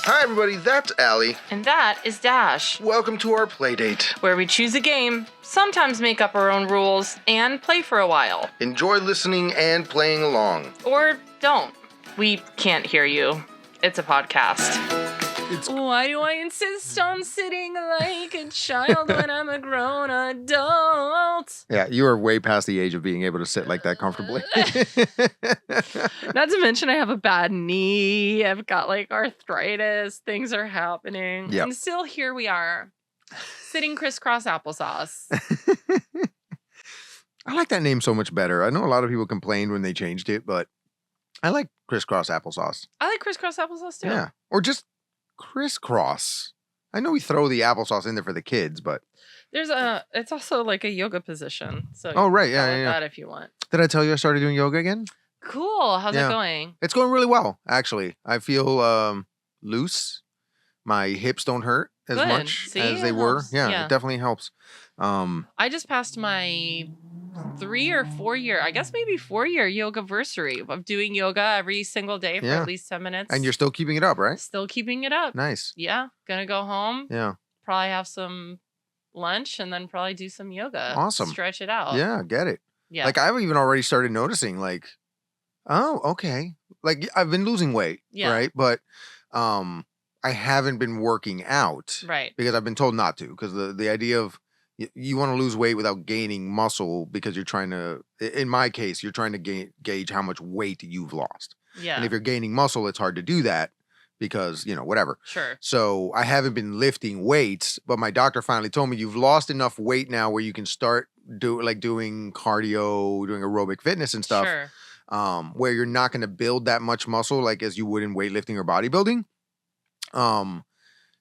Hi, everybody. That's Allie. And that is Dash. Welcome to our Playdate, where we choose a game, sometimes make up our own rules, and play for a while. Enjoy listening and playing along. Or don't. We can't hear you. It's a podcast. Why do I insist on sitting like a child when I'm a grown adult? Yeah, you are way past the age of being able to sit like that comfortably. Not to mention I have a bad knee. I've got like arthritis. Things are happening. Yep. And still here we are, sitting crisscross applesauce. I like that name so much better. I know a lot of people complained when they changed it, but I like crisscross applesauce. I like crisscross applesauce too. Yeah, or just crisscross. I know we throw the applesauce in there for the kids, but it's also like a yoga position. So oh right, you can call it yeah. that if you want. Did I tell you I started doing yoga again? Cool. How's Yeah. it going? It's going really well, actually. I feel loose. My hips don't hurt as Good. much See? as they It were. helps. Yeah, Yeah. it definitely helps. I just passed my 3 or 4 year, I guess maybe 4-year yoga-versary of doing yoga every single day for Yeah. at least 10 minutes. And you're still keeping it up, right? still keeping it up. Nice. Yeah. Gonna go home. Yeah. Probably have some lunch and then probably do some yoga. Awesome. Stretch it out. Yeah, get it. Yeah. Like I've even already started noticing like, oh, okay. Like I've been losing weight, Yeah. right? But I haven't been working out Right. because I've been told not to, because the idea of you want to lose weight without gaining muscle because you're trying to, in my case, you're trying to gauge how much weight you've lost. Yeah. And if you're gaining muscle, it's hard to do that because, whatever. Sure. So I haven't been lifting weights, but my doctor finally told me you've lost enough weight now where you can start doing cardio, doing aerobic fitness and stuff, Sure. where you're not going to build that much muscle like as you would in weightlifting or bodybuilding.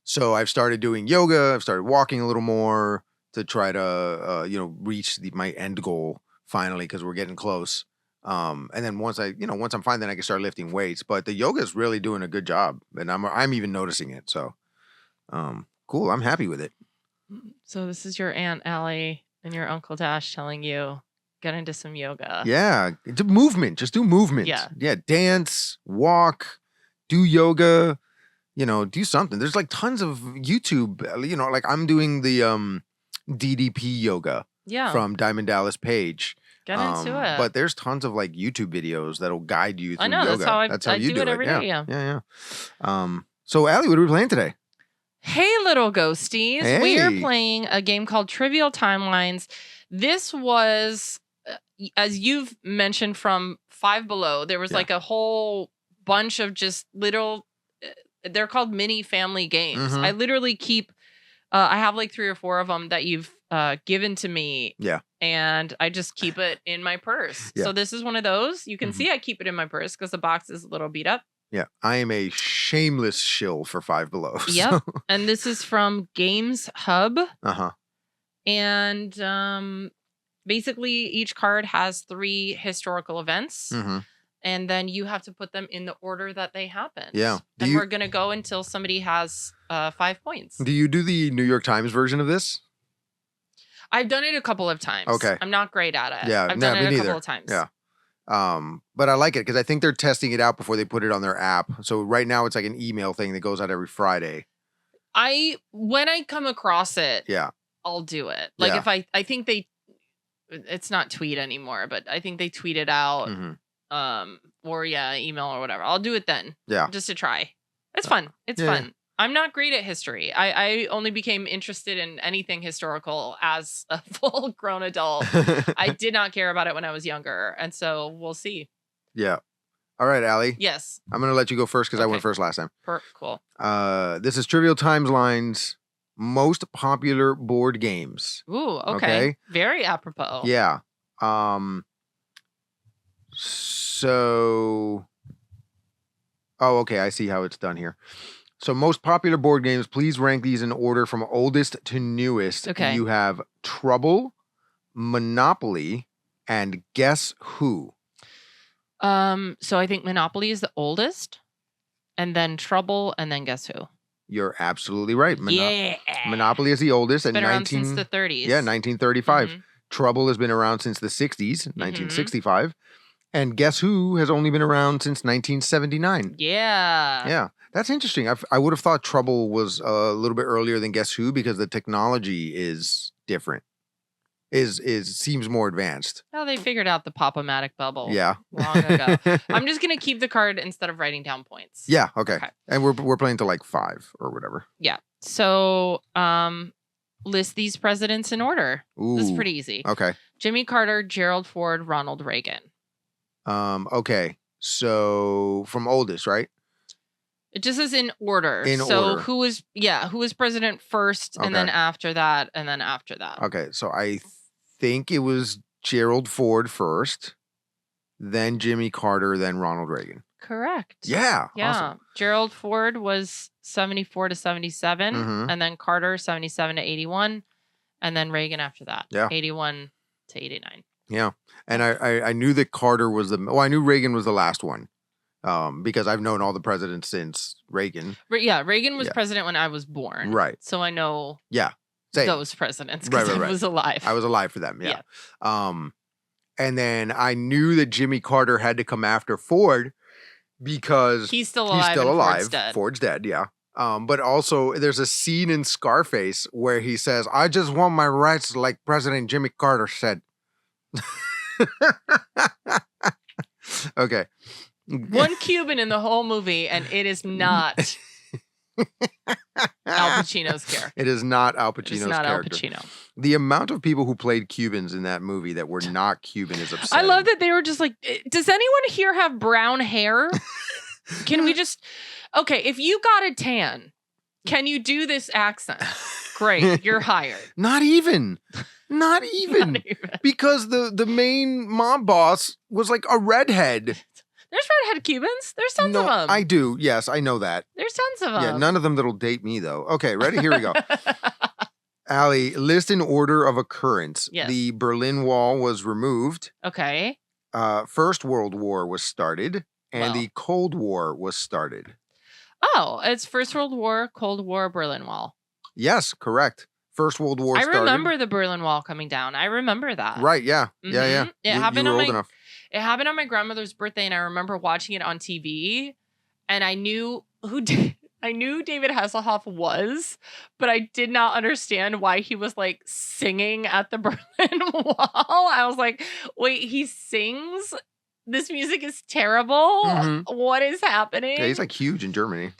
So I've started doing yoga. I've started walking a little more to try to, reach my end goal finally, because we're getting close. And then once I'm fine, then I can start lifting weights. But the yoga is really doing a good job, and I'm even noticing it. So, cool. I'm happy with it. So this is your Aunt Allie and your Uncle Dash telling you get into some yoga. Yeah, it's a movement. Just do movement. Yeah. Dance, walk, do yoga. Do something. There's like tons of YouTube. Like I'm doing the DDP yoga. Yeah. From Diamond Dallas Page. Get into it. But there's tons of like YouTube videos that'll guide you through I know, yoga. that's how I you do it every day. Yeah. So Allie, what are we playing today? Hey, little ghosties. We are Hey. playing a game called Trivial Timelines. This was, as you've mentioned from Five Below, there was Yeah. like a whole bunch of just little, they're called mini family games. Mhm. I literally keep, I have like 3 or 4 of them that you've given to me. Yeah. And I just keep it in my purse. Yeah. So this is one of those. You can Mhm. see I keep it in my purse because the box is a little beat up. Yeah. I am a shameless shill for Five Below. Yep. And this is from Games Hub. Uh-huh. And basically each card has 3 historical events. Mm-hmm. And then you have to put them in the order that they happened. Yeah. And we're going to go until somebody has 5 points. Do you do the New York Times version of this? I've done it a couple of times. Okay. I'm not great at it. Yeah, I've no, done me it a neither. couple of times. Yeah. But I like it because I think they're testing it out before they put it on their app. So right now it's like an email thing that goes out every Friday. When I come across it, Yeah. I'll do it. Like Yeah. if I think it's not tweet anymore, but I think they tweet it out. Mhm. Or email or whatever. I'll do it then. Yeah. Just to try. It's fun. It's yeah. fun. I'm not great at history. I only became interested in anything historical as a full grown adult. I did not care about it when I was younger. And so we'll see. Yeah. All right, Allie. Yes. I'm going to let you go first because I went Okay. first last time. Cool. This is Trivial Timeline's most popular board games. Ooh, okay. Okay. Very apropos. Yeah. So. Oh, okay. I see how it's done here. So most popular board games, please rank these in order from oldest to newest. Okay. You have Trouble, Monopoly, and Guess Who. So I think Monopoly is the oldest, and then Trouble, and then Guess Who? You're absolutely right. Yeah. Monopoly is the oldest. It's been at around since the 30s. Yeah, 1935. Mhm. Trouble has been around since the 60s, 1965. And Guess Who has only been around since 1979. Yeah. Yeah. That's interesting. I would have thought Trouble was a little bit earlier than Guess Who because the technology is different. Seems more advanced. Well, they figured out the Pop-O-Matic bubble Yeah. long ago. I'm just going to keep the card instead of writing down points. Yeah, okay. And we're playing to like 5 or whatever. Yeah. So, list these presidents in order. Ooh. This is pretty easy. Okay. Jimmy Carter, Gerald Ford, Ronald Reagan. Okay. So from oldest, right? It just says in order. In so order. who was president first, and then after that, and then after that. Okay. So I think it was Gerald Ford first, then Jimmy Carter, then Ronald Reagan. Correct. Yeah. Yeah. Awesome. Gerald Ford was 74 to 77, and then Carter 77 to 81, and then Reagan after that. Yeah. 81 to 89. Yeah. And I knew that Carter was I knew Reagan was the last one. Because I've known all the presidents since Reagan. Yeah, Reagan was president when I was born. Right. So I know Same. those presidents because I was alive. I was alive for them, yeah. And then I knew that Jimmy Carter had to come after Ford because he's still alive. Ford's dead, yeah. But also there's a scene in Scarface where he says, "I just want my rights like President Jimmy Carter said." Okay. One Cuban in the whole movie, and it is not Al Pacino's character. It is not Al Pacino's character. It's not character. Al Pacino. The amount of people who played Cubans in that movie that were not Cuban is upsetting. I love that they were just like, does anyone here have brown hair? Can we just... Okay, if you got a tan, can you do this accent? Great, you're hired. Not even. Not even. Because the main mob boss was like a redhead. There's redhead Cubans. There's tons of them. I do. Yes, I know that. There's tons of them. Yeah, none of them that'll date me, though. Okay, ready? Here we go. Allie, list in order of occurrence. Yes. The Berlin Wall was removed. Okay. First World War was started, and the Cold War was started. Oh, it's First World War, Cold War, Berlin Wall. Yes, correct. First World War started. I remember the Berlin Wall coming down. I remember that. Right, yeah. Mm-hmm. Yeah. It happened you were on old enough. It happened on my grandmother's birthday, and I remember watching it on TV, and I knew I knew David Hasselhoff was, but I did not understand why he was like singing at the Berlin Wall. I was like, wait, he sings? This music is terrible. Mm-hmm. What is happening? Yeah, he's like huge in Germany.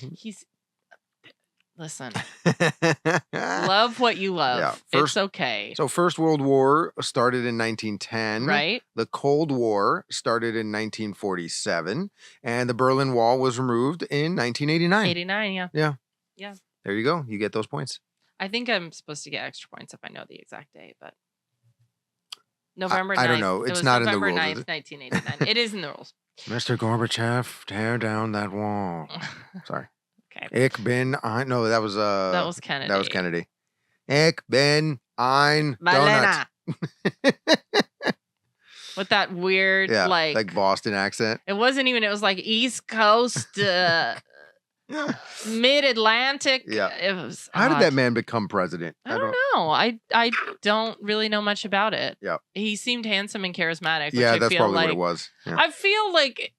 Listen, love what you love. Yeah, it's okay. So First World War started in 1910. Right. The Cold War started in 1947. And the Berlin Wall was removed in 1989. 89, yeah. Yeah. Yeah. There you go. You get those points. I think I'm supposed to get extra points if I know the exact date, but... November 9th. I don't know. It's not November in the rules. November 9th, 1989. It is in the rules. Mr. Gorbachev, tear down that wall. Sorry. Okay. Ich bin ein... No, that was Kennedy. That was Kennedy. Ich bin ein Donut. With that weird, like Boston accent. It wasn't even, it was like East Coast, Mid-Atlantic. Yeah. It was How did that man become president? I don't know. I don't really know much about it. Yeah. He seemed handsome and charismatic. Yeah, which that's probably what it was. Yeah. I feel like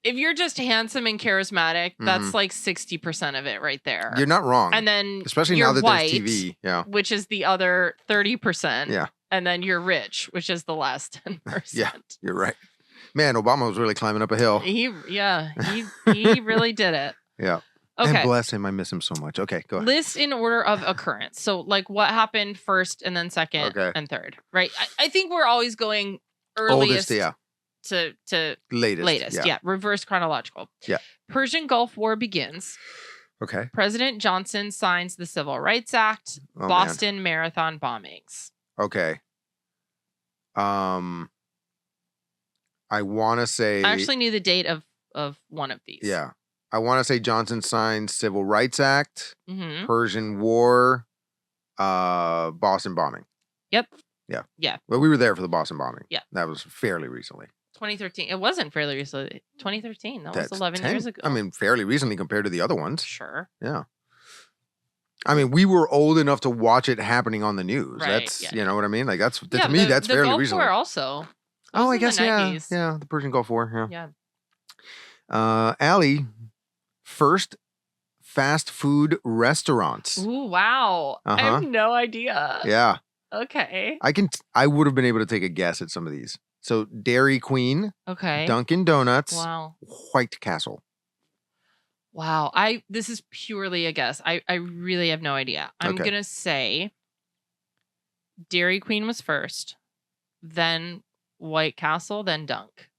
if you're just handsome and charismatic, that's like 60% of it right there. You're not wrong. And then especially you're now that white, there's TV. Yeah. Which is the other 30%. Yeah. And then you're rich, which is the last 10%. Yeah, you're right. Man, Obama was really climbing up a hill. He really did it. Yeah. Okay. And bless him. I miss him so much. Okay, go ahead. List in order of occurrence. So like what happened first and then second and third, right? I think we're always going earliest to latest. Yeah. Reverse chronological. Yeah. Persian Gulf War begins. Okay. President Johnson signs the Civil Rights Act. Boston Marathon bombings. Okay. I want to say... I actually knew the date of one of these. Yeah. I want to say Johnson signed Civil Rights Act, Persian War, Boston bombing. Yep. Yeah. Yeah. Well, we were there for the Boston bombing. Yeah. That was fairly recently. 2013. It wasn't fairly recently. 2013. That was 11 years ago. I mean, fairly recently compared to the other ones. Sure. Yeah. I mean, we were old enough to watch it happening on the news. Right, that's, you know what I mean? Like, to me, that's the fairly Gulf recently. War also. I guess, yeah. Yeah, the Persian Gulf War, Yeah. Allie, first fast food restaurants. Ooh, wow. I Uh-huh. have no idea. Yeah. Okay. I would have been able to take a guess at some of these. So Dairy Queen, Okay. Dunkin' Donuts, Wow. White Castle. Wow. This is purely a guess. I really have no idea. I'm Okay. gonna say Dairy Queen was first, then White Castle, then Dunk.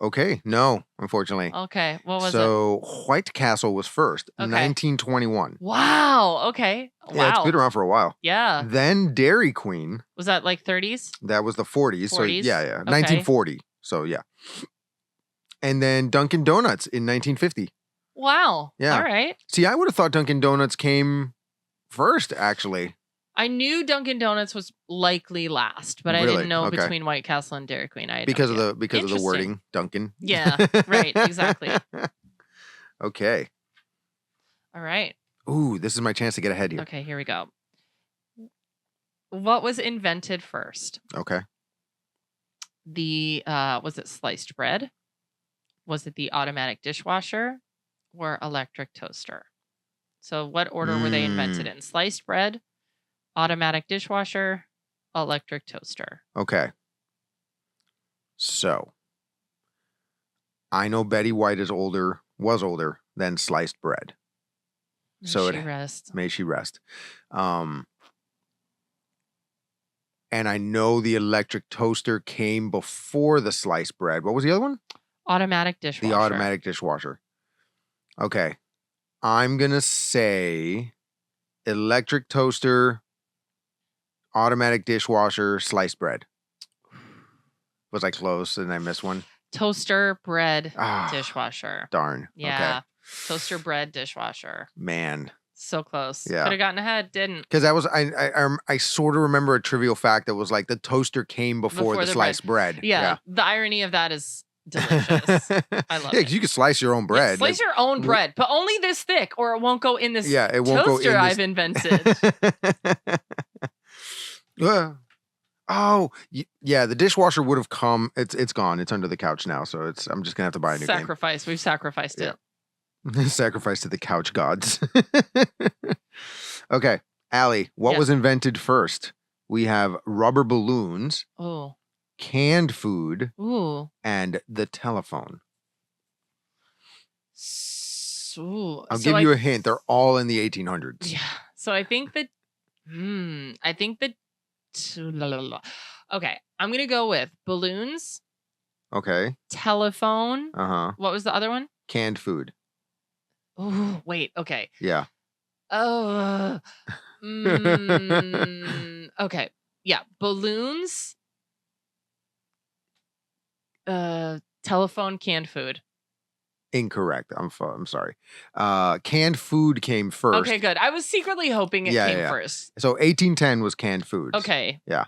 Okay. No, unfortunately. Okay. What was it? So White Castle was first, Okay. 1921. Wow. Okay. Yeah, it's Wow. been around for a while. Yeah. Then Dairy Queen, Was that like 30s? that was the 40s. So 40s? yeah, Okay. 1940. So yeah. And then Dunkin' Donuts in 1950. Wow. Yeah. All right. See, I would have thought Dunkin' Donuts came first, actually. I knew Dunkin' Donuts was likely last, but I Really? didn't know Okay. between White Castle and Dairy Queen. I had no Because of idea. the Interesting. wording, Dunkin'. Yeah, right, exactly. Okay. All right. Ooh, this is my chance to get ahead here. Okay, here we go. What was invented first? Okay. Was it sliced bread? Was it the automatic dishwasher or electric toaster? So what order were they invented in? Sliced bread, automatic dishwasher, electric toaster. Okay. So I know Betty White was older than sliced bread. So May she rest. May she rest. And I know the electric toaster came before the sliced bread. What was the other one? Automatic dishwasher. The automatic dishwasher. Okay. I'm going to say electric toaster, automatic dishwasher, sliced bread. Was I close and I missed one? Toaster, bread, Ah, dishwasher. darn. Yeah. Okay. Toaster, bread, dishwasher. Man. So close. Yeah. Could have gotten ahead, didn't. Because that was I sort of remember a trivial fact that was like the toaster came before the sliced bread. Yeah. The irony of that is delicious. I love Yeah, it. 'cause you could slice your own Yeah, bread. slice your own bread, but only this thick, or it won't go in this Yeah, it won't toaster go in this. I've invented. Oh, yeah, the dishwasher would have come. It's gone. It's under the couch now, so I'm just gonna have to buy a new Sacrifice. We've sacrificed Yeah. it. Sacrifice to the couch gods. Okay, Allie, what Yes. was invented first? We have rubber balloons, Oh. canned food, Ooh. and the telephone. Ooh. I'll give you a hint. They're all in the 1800s. Yeah. So I think that. Okay. I'm gonna go with balloons, Okay. telephone. Uh-huh. What was the other one? Canned food. Oh, wait. Okay. Yeah. Oh. Okay. Yeah. Balloons. Telephone, canned food. Incorrect. I'm sorry. Canned food came first. Okay, good. I was secretly hoping it came first. So 1810 was canned foods. Okay. Yeah.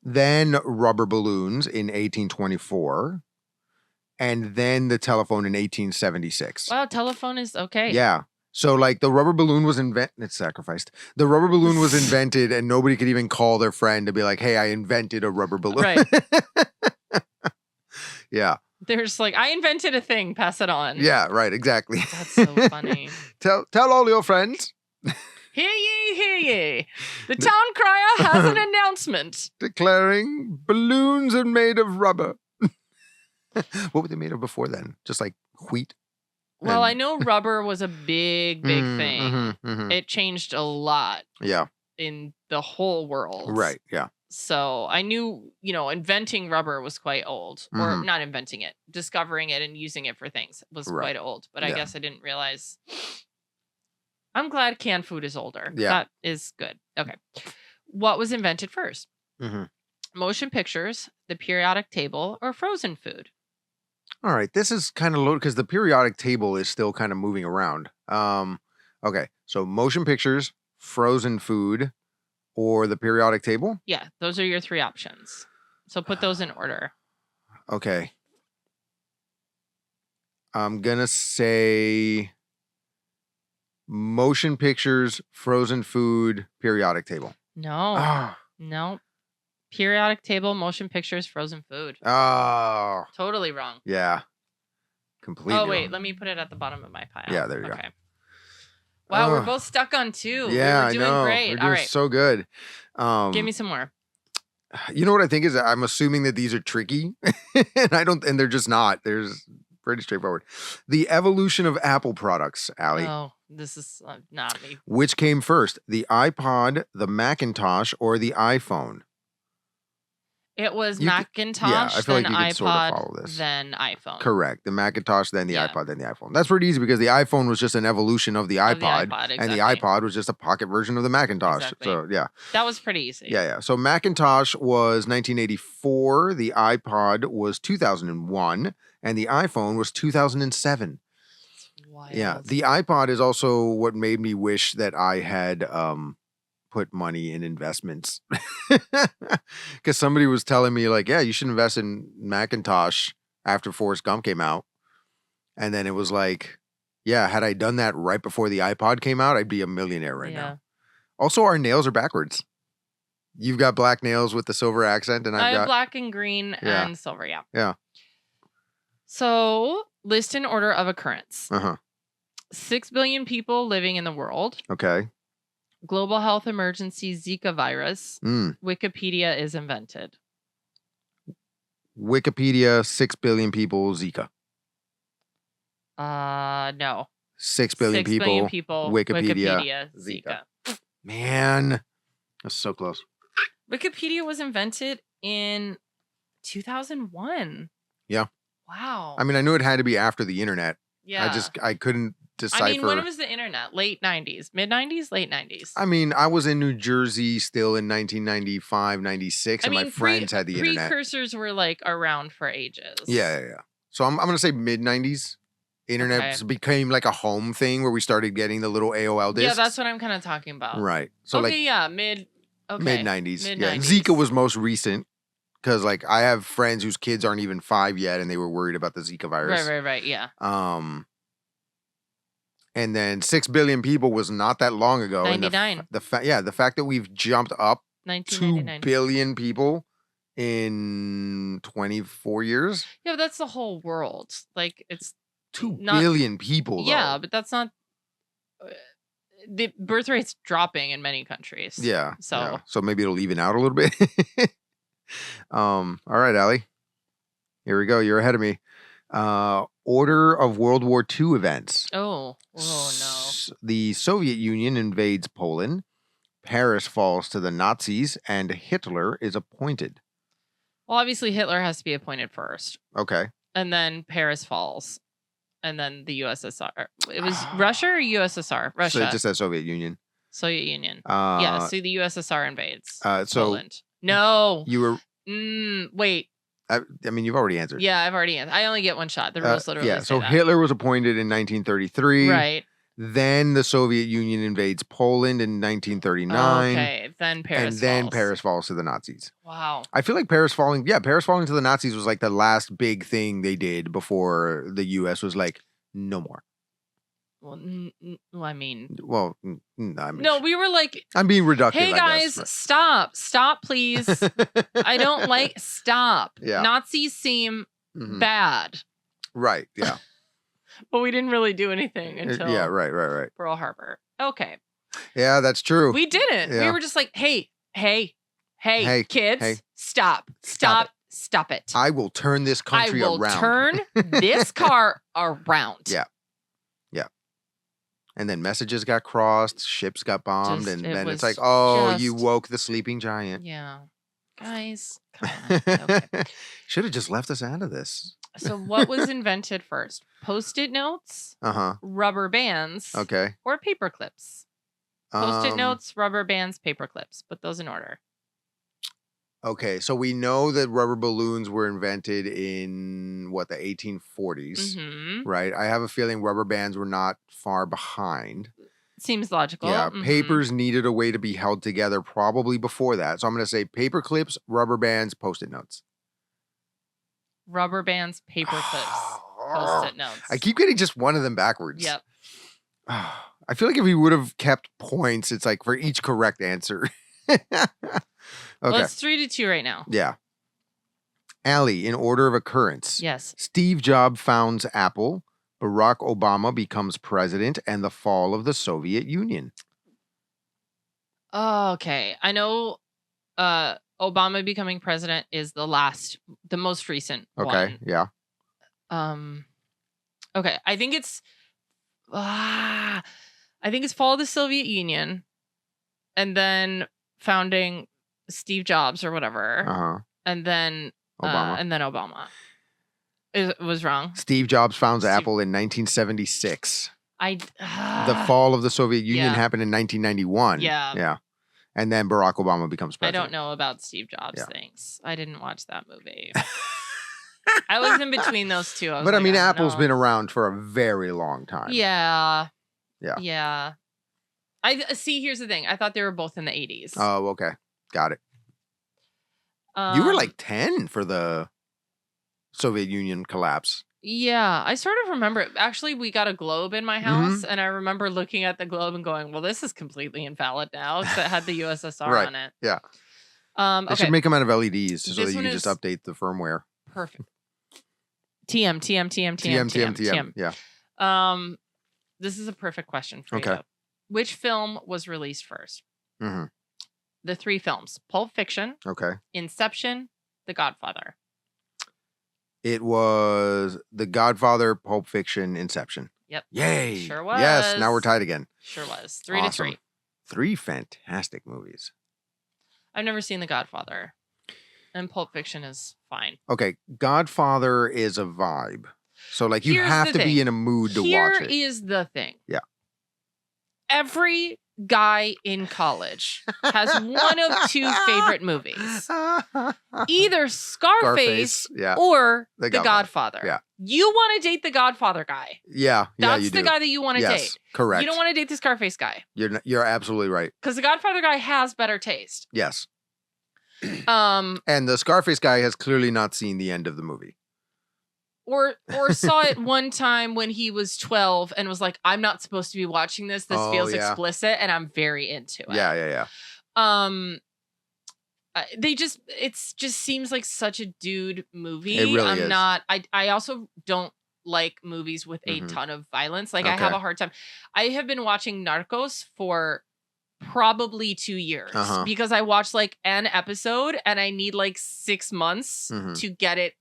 Then rubber balloons in 1824. And then the telephone in 1876. Wow, telephone is okay. Yeah. So like the rubber balloon was it's sacrificed. The rubber balloon was invented and nobody could even call their friend to be like, hey, I invented a rubber balloon. Right. Yeah. They're just like, I invented a thing, pass it on. Yeah, right, exactly. That's so funny. Tell all your friends. Hear ye, hear ye. The town crier has an announcement. Declaring balloons are made of rubber. What were they made of before then? Just like wheat? Well, I know rubber was a big thing. Mm-hmm. It changed a lot Yeah. in the whole world. Right. Yeah. So I knew, inventing rubber was quite old. Or not inventing it, discovering it and using it for things was quite old. But I guess I didn't realize. I'm glad canned food is older. Yeah. That is good. Okay. What was invented first? Mm-hmm. Motion pictures, the periodic table, or frozen food? All right. This is kind of loaded because the periodic table is still kind of moving around. Okay. So motion pictures, frozen food, or the periodic table? Yeah, those are your three options. So put those in order. Okay. I'm going to say motion pictures, frozen food, periodic table. No. Ah, No. Periodic table, motion pictures, frozen food. Oh, Totally wrong. yeah. Completely. Oh, wait. wrong. Let me put it at the bottom of my pile. Yeah, there you go. Wow, we're Ugh. both stuck on 2. Yeah, we were doing I know. great. We're All doing right. so good. Give me some more. You know what I think is I'm assuming that these are tricky, and they're just not. There's pretty straightforward. The evolution of Apple products, Allie. Oh, this is not me. Which came first, the iPod, the Macintosh, or the iPhone? It was You could- Macintosh, yeah, I feel then like you could iPod, sort of follow this. then iPhone. Correct. The Macintosh, then the Yeah. iPod, then the iPhone. That's pretty easy because the iPhone was just an evolution of the Of the iPod, iPod, and the exactly. iPod was just a pocket version of the Macintosh. Exactly. So yeah, That was pretty easy. yeah. So Macintosh was 1984, the iPod was 2001, and the iPhone was 2007. Wild. Yeah, the iPod is also what made me wish that I had put money in investments, because somebody was telling me like, yeah, you should invest in Macintosh after Forrest Gump came out, and then it was like, yeah, had I done that right before the iPod came out, I'd be a millionaire right now. Also, our nails are backwards. You've got black nails with the silver accent, and I I've have got black and green Yeah. and silver, yeah. Yeah. So, list in order of occurrence. 6 billion people living in the world. Okay. Global health emergency, Zika virus. Wikipedia is invented. Wikipedia, 6 billion people, Zika. No. 6 billion 6 people, billion people. Wikipedia, Zika. Man, that's so close. Wikipedia was invented in 2001. Yeah. Wow. I mean, I knew it had to be after the internet. Yeah. I couldn't decipher. I mean, when was the internet? Late 90s? Mid 90s? Late 90s? I mean, I was in New Jersey still in 1995, 96, and my friends had the internet. Precursors were like around for ages. Yeah. So I'm going to say mid 90s. Internet became like a home thing where we started getting the little AOL discs. Yeah, that's what I'm kind of talking about. Right. So okay, yeah, mid 90s. Mid Yeah. 90s. Zika was most recent because like I have friends whose kids aren't even 5 yet and they were worried about the Zika virus. Right, yeah. And then 6 billion people was not that long ago. 99. And the fact that we've jumped up 2 billion people in 24 years. Yeah, but that's the whole world. Like it's 2 billion people, though. Yeah, but that's not the birth rate's dropping in many countries. Yeah. So maybe it'll even out a little bit. All right, Allie. Here we go. You're ahead of me. Order of World War II events. Oh no. The Soviet Union invades Poland. Paris falls to the Nazis, and Hitler is appointed. Well, obviously Hitler has to be appointed first. Okay. And then Paris falls. And then the USSR. It was Russia or USSR? Russia. So it just says Soviet Union. Soviet Union. Yeah, so the USSR invades so Poland. No. You were... wait. I mean, you've already answered. Yeah, I've already answered. I only get one shot. The rules literally say so that. Hitler was appointed in 1933. Right. Then the Soviet Union invades Poland in 1939. Okay, then Paris And then falls. Paris falls to the Nazis. Wow. I feel like Paris falling to the Nazis was like the last big thing they did before the U.S. was like, no more. Well, I mean... No, we were like... I'm being reductive, Hey, guys, stop. Stop, please. I don't like... Stop. Yeah. Nazis seem bad. Right, yeah. But we didn't really do anything until... Yeah, right. Pearl Harbor. Okay. Yeah, that's true. We didn't. Yeah. We were just like, hey, kids, stop it. I will turn this country around. I will turn this car around. Yeah. And then messages got crossed, ships got bombed, and then it's like, you woke the sleeping giant. Yeah. Guys, come on. Okay. Should have just left us out of this. So what was invented first? Post-it notes, rubber bands, or paper clips? Post-it notes, rubber bands, paper clips. Put those in order. Okay, so we know that rubber balloons were invented in, the 1840s, right? I have a feeling rubber bands were not far behind. Seems logical. Yeah, papers needed a way to be held together probably before that. So I'm going to say paper clips, rubber bands, Post-it notes. Rubber bands, paper clips, Post-it notes. I keep getting just one of them backwards. Yep. I feel like if we would have kept points, it's like for each correct answer. Okay. It's 3-2 right now. Yeah. Allie, in order of occurrence. Yes. Steve Jobs founds Apple. Barack Obama becomes president, and the fall of the Soviet Union. Okay. I know Obama becoming president is the most recent Okay. one. Yeah. Okay. I think it's fall of the Soviet Union and then founding Steve Jobs or whatever. Uh-huh. And then Obama. It was wrong. Steve Jobs founds Apple in 1976. The fall of the Soviet Union happened in 1991. Yeah. Yeah. And then Barack Obama becomes president. I don't know about Steve Jobs things. I didn't watch that movie. I was in between those two. But I mean, Apple's been around for a very long time. Yeah. Yeah. Yeah. I see. Here's the thing. I thought they were both in the 80s. Oh, okay. Got it. You were like 10 for the Soviet Union collapse. Yeah, I sort of remember it. Actually, we got a globe in my house, and I remember looking at the globe and going, well, this is completely invalid now because it had the USSR on it. Yeah. They Okay. should make them out of LEDs so This that you one can just is update the firmware. Perfect. TM. Yeah. This is a perfect question for Okay. you. Which film was released first? Mm-hmm. The 3 films: Pulp Fiction, Okay. Inception, The Godfather. It was The Godfather, Pulp Fiction, Inception. Yep. Yay. Sure was. Yes. Now we're tied again. Sure was. 3-3. 3 fantastic movies. I've never seen The Godfather, and Pulp Fiction is fine. Okay. Godfather is a vibe. So like you Here's have the to thing. be in a mood to watch it. Here is the thing. Yeah. Every guy in college has one of 2 favorite movies. Either Scarface or The Godfather. Yeah. You want to date the Godfather guy. Yeah. That's you the do. guy that you want to date. Correct. You don't want to date the Scarface guy. You're absolutely right. Because the Godfather guy has better taste. Yes. And the Scarface guy has clearly not seen the end of the movie. Or saw it one time when he was 12 and was like, I'm not supposed to be watching this. This feels explicit, and I'm very into it. Yeah. It just seems like such a dude movie. It really is. I also don't like movies with a ton of violence. Like I have a hard time. I have been watching Narcos for probably 2 years because I watched like an episode and I need like 6 months to get it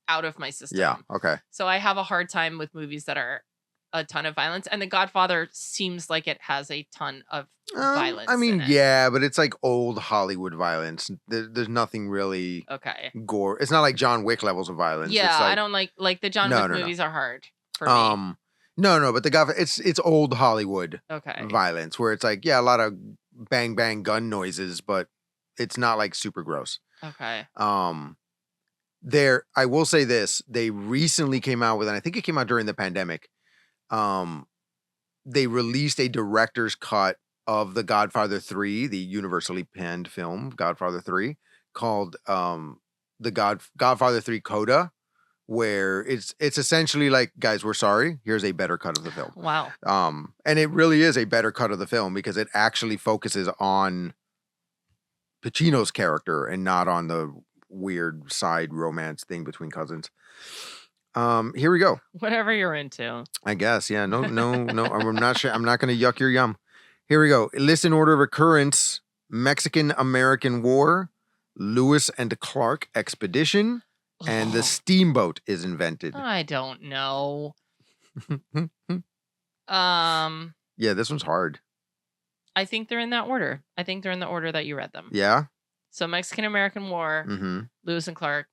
out of my system. Yeah. Okay. So I have a hard time with movies that are a ton of violence, and The Godfather seems like it has a ton of violence. I mean, in it. yeah, but it's like old Hollywood violence. There's nothing really gore. It's not like John Wick levels of violence. Yeah, it's like, I don't like the John Wick movies are hard for me. No, but the Godfather, it's old Hollywood violence where it's like, yeah, a lot of bang bang gun noises, but it's not like super gross. Okay. I will say this, they recently came out with, and I think it came out during the pandemic, they released a director's cut of The Godfather 3, the universally panned film, Godfather 3, called Godfather 3 Coda, where it's essentially like, guys, we're sorry, here's a better cut of the film. Wow. And it really is a better cut of the film because it actually focuses on Pacino's character and not on the weird side romance thing between cousins. Here we go. Whatever you're into. I guess. Yeah. No. I'm not sure. I'm not going to yuck your yum. Here we go. List in order of occurrence: Mexican-American War, Lewis and Clark Expedition, and the steamboat is invented. I don't know. Yeah, this one's hard. I think they're in that order. I think they're in the order that you read them. Yeah. So Mexican-American War, Lewis and Clark,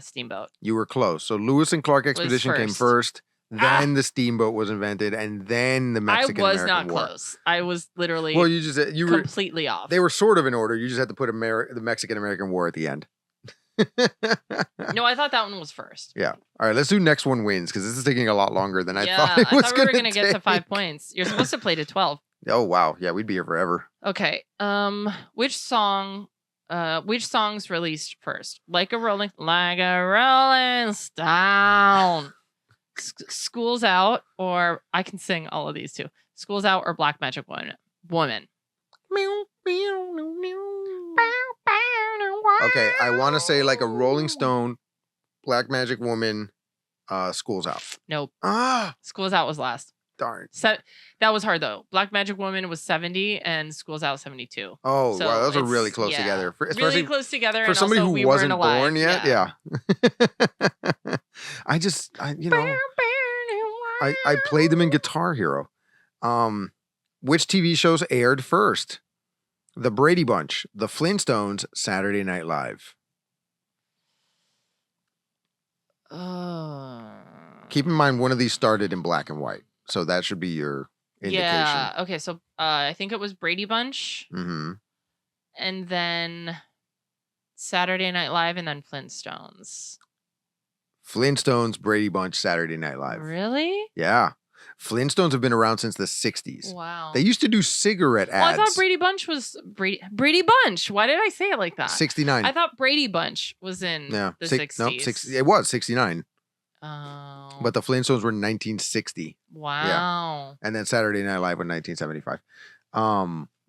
steamboat. You were close. So Lewis and Clark Expedition came first. Then the steamboat was invented, and then the Mexican-American War. I was not close. I was literally you just you were completely off. They were sort of in order. You just had to put the Mexican-American War at the end. No, I thought that one was first. Yeah. All right, let's do next one wins because this is taking a lot longer than I thought it was. I thought we were going to get to 5 points. You're supposed to play to 12. Oh wow, yeah, we'd be here forever. Okay. Which songs released first? Like a Rolling Stone. School's Out, or I can sing all of these too. School's Out or Black Magic Woman. Okay, I want to say like a Rolling Stone, Black Magic Woman, School's Out. Nope. Ah, School's Out was last. darn. That was hard though. Black Magic Woman was 70 and School's Out 72. Oh, So wow, those are it's- really close yeah, together. Especially really close together. for and somebody also who we wasn't weren't alive. born yet. Yeah. I played them in Guitar Hero. Which TV shows aired first? The Brady Bunch, The Flintstones, Saturday Night Live. Keep in mind, one of these started in black and white, so that should be your indication. Yeah. Okay. So I think it was Brady Bunch, Mm-hmm. and then Saturday Night Live, and then Flintstones. Flintstones, Brady Bunch, Saturday Night Live. Really? Yeah. Flintstones have been around since the 60s. Wow. They used to do cigarette Well, I ads. thought Brady Bunch was Brady Bunch. Why did I say it like that? 69. I thought Brady Bunch was in the 60s. No, 60, it was 69. Oh. But the Flintstones were in 1960. Wow. And then Saturday Night Live was 1975.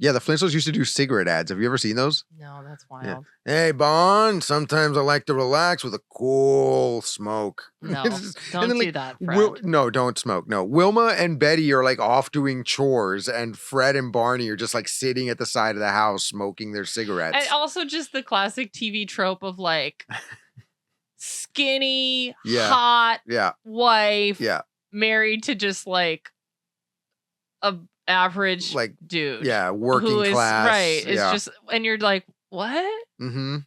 Yeah, the Flintstones used to do cigarette ads. Have you ever seen those? No, that's wild. Hey, Bond, sometimes I like to relax with a cool smoke. No, And don't then, do like, that, Fred. No, don't smoke. No. Wilma and Betty are like off doing chores, and Fred and Barney are just like sitting at the side of the house smoking their cigarettes. And also just the classic TV trope of like skinny, Yeah. hot yeah, wife yeah, married to just like a average like, dude. yeah, working who is, class. Right. It's yeah. just, and you're like, what? Mm-hmm.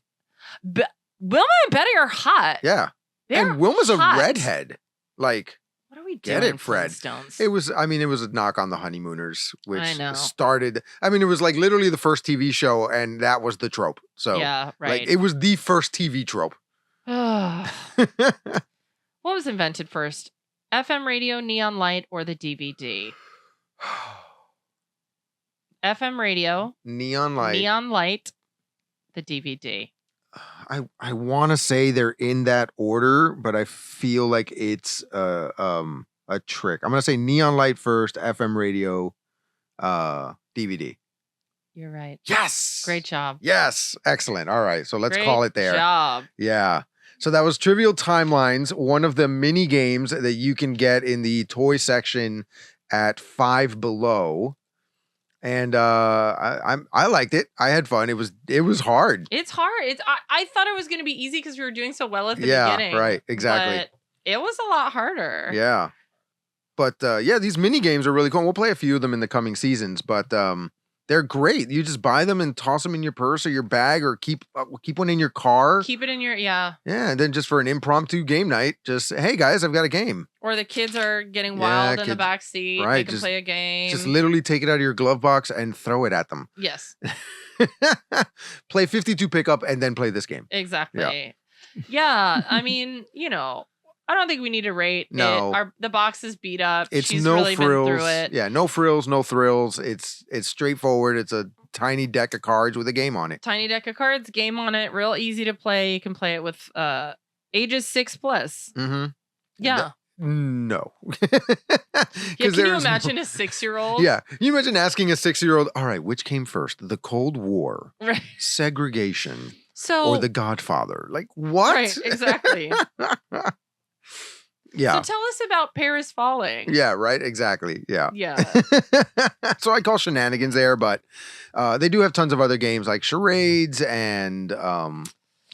Wilma and Betty are hot. Yeah. They're and Wilma's hot. a redhead. Like, What are we Get doing, it, Fred. Flintstones? it was a knock on the Honeymooners, which I know. started, it was like literally the first TV show, and that was the trope. So, yeah, right. like, it was the first TV trope. What was invented first? FM radio, neon light, or the DVD? FM radio, Neon light. neon light, the DVD. I want to say they're in that order, but I feel like it's a trick. I'm gonna say neon light first, FM radio, DVD. You're right. Yes. Great job. Yes. Excellent. All right. So let's Great call it there. job. Yeah. So that was Trivial Timelines, one of the mini games that you can get in the toy section at Five Below. And I liked it. I had fun. It was hard. It's hard. I thought it was going to be easy because we were doing so well at the Yeah, beginning. right. Exactly. But it was a lot harder. Yeah. But yeah, these mini games are really cool. We'll play a few of them in the coming seasons, but they're great. You just buy them and toss them in your purse or your bag, or keep one in your car. Keep it in your, yeah. Yeah, and then just for an impromptu game night, just, hey guys, I've got a game. Or the kids are getting Yeah, wild in the kids- back seat. right, They can just- play a game. Just literally take it out of your glove box and throw it at them. Yes, Play 52 pickup and then play this game. exactly. Yeah, I mean, I don't think we need to rate No. it. The box is beat up. It's She's no really frills. been through it. Yeah, no frills, no thrills. It's straightforward. It's a tiny deck of cards with a game on it. Tiny deck of cards, game on it, real easy to play. You can play it with ages 6+. Mm-hmm. Yeah. No. Yeah, can you there's imagine a 6-year-old? Yeah. You imagine asking a 6-year-old, all right, which came first? The Cold War, Right. segregation, So or The Godfather? Like, what? Right, exactly. Yeah. So tell us about Paris Falling. Yeah, right. Exactly. Yeah. Yeah. So I call shenanigans there, but they do have tons of other games like charades and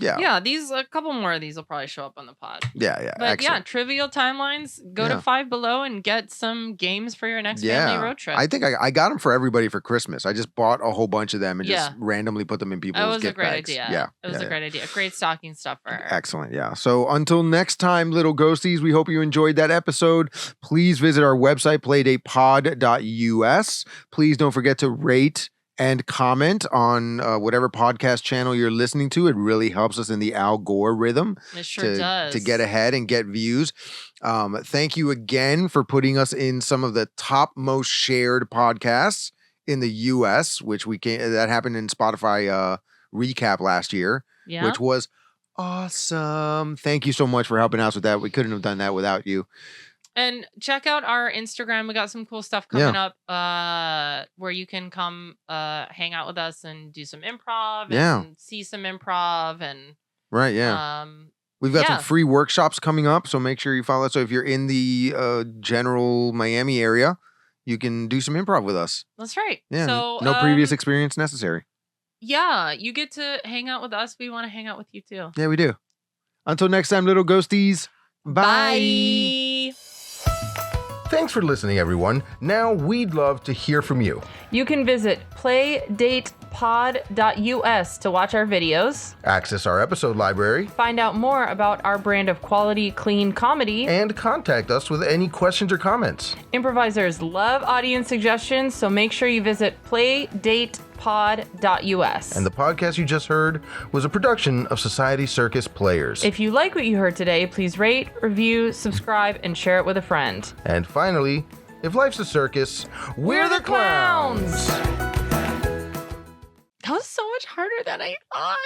yeah. Yeah, a couple more of these will probably show up on the pod. Yeah. But Excellent. yeah, Trivial Timelines, go Yeah. to Five Below and get some games for your next Yeah. family road trip. I think I got them for everybody for Christmas. I just bought a whole bunch of them and Yeah. just randomly put them in people's That was a gift great bags. idea. Yeah. It was a great idea. Great stocking stuffer. Excellent. Yeah. So until next time, little ghosties, we hope you enjoyed that episode. Please visit our website, playdatepod.us. Please don't forget to rate and comment on whatever podcast channel you're listening to. It really helps us in the algorithm It sure does. to get ahead and get views. Thank you again for putting us in some of the top most shared podcasts in the US, which that happened in Spotify recap last year, Yeah. which was awesome. Thank you so much for helping us with that. We couldn't have done that without you. And check out our Instagram. We got some cool stuff coming up where you can come hang out with us and do some improv and see some improv and right, yeah. We've got some free workshops coming up, so make sure you follow us. So if you're in the general Miami area, you can do some improv with us. That's right. Yeah. So, no previous experience necessary. Yeah, you get to hang out with us. We want to hang out with you too. Yeah, we do. Until next time, little ghosties. Bye. Thanks for listening, everyone. Now we'd love to hear from you. You can visit playdatepod.us to watch our videos, Access our episode library, find out more about our brand of quality, clean comedy, and contact us with any questions or comments. Improvisers love audience suggestions, so make sure you visit playdatepod.us. And the podcast you just heard was a production of Society Circus Players. If you like what you heard today, please rate, review, subscribe, and share it with a friend. And finally, if life's a circus, we're the clowns! That was so much harder than I thought.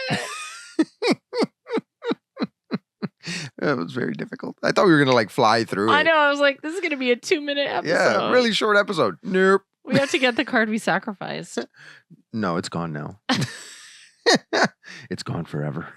That was very difficult. I thought we were going to fly through it. I know. I was like, this is going to be a 2-minute episode. Yeah, really short episode. Nope. We have to get the card we sacrificed. No, it's gone now. It's gone forever.